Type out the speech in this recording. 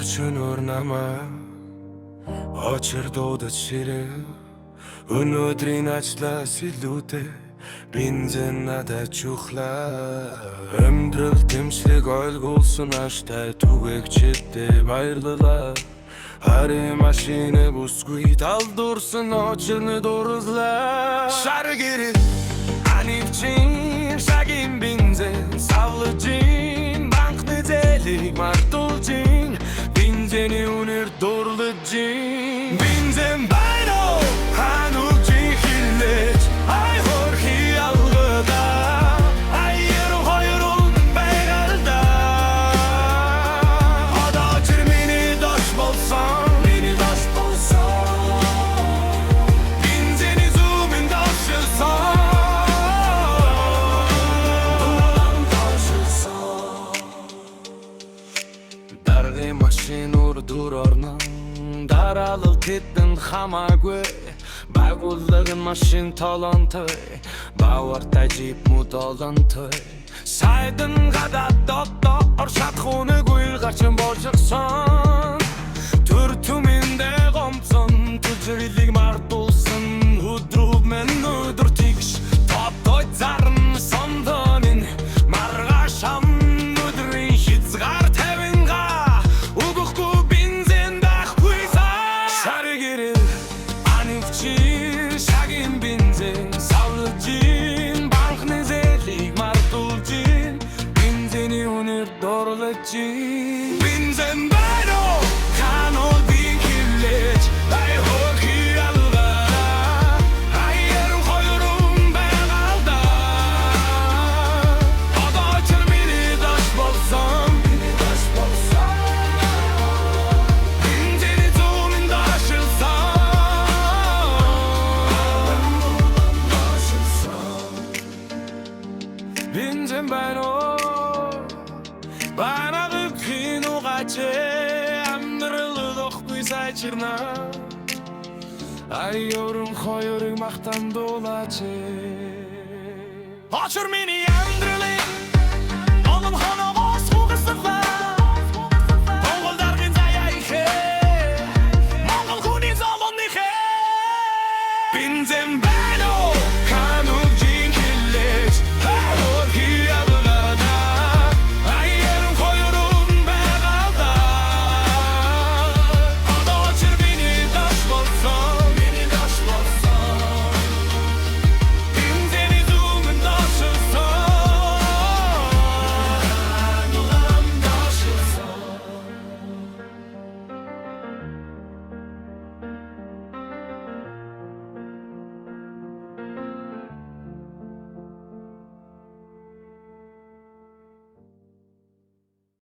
Өчнөр намаа очир дуудаж ширээ өнөөдрийн ажлаас илүүтэй бензин надад чухлаа амьдрал тэмшлэг ойлгуулсан аштай түгээгчдээ баярлалаа Хари машины бусгүй талдурсан очирны дурлаа Шаргири анивчин шагин бензин савлыжин банкны зэлиг мартулжин бензини үнэр дурлыжин бензин байно ханугжин хиллэж ай хорхи алгыда айер хойрун байгалда одочир мини дош болсон бензини зумин дошилсон Даргы машинур дур орно даралал тэдэн хамаагүй байгууллагын машин толонтой бавартай жип мудолонтой сайдан гадаад дотоо оршатхуныгүй гарчин болжсон төр түмэндэ гомцон түжрэлийг мартуулсан өдрөв мен өдөр тэгш топтой зарн сондонин маргааш ам өдрийн хязгаар тавинга угохгүй бензин байхгүй саа шаргирэл анивчин шагин бензин савлжин банкны зэлийг мартулжин бензини үнэр дорлыжин бензин байно канол бин хиллэж ай хорхи алга айер хойрун байгалда одочир мини дош болсон бензини зумин дошилсон бензин байно банагы киногаче амдрылдохгүй сайчирна айорун хойрыг махтан дулаче очир мини амдрылын олом ханагос хугасла Монголдаргын заяихе Монгол хүний золонихе бензин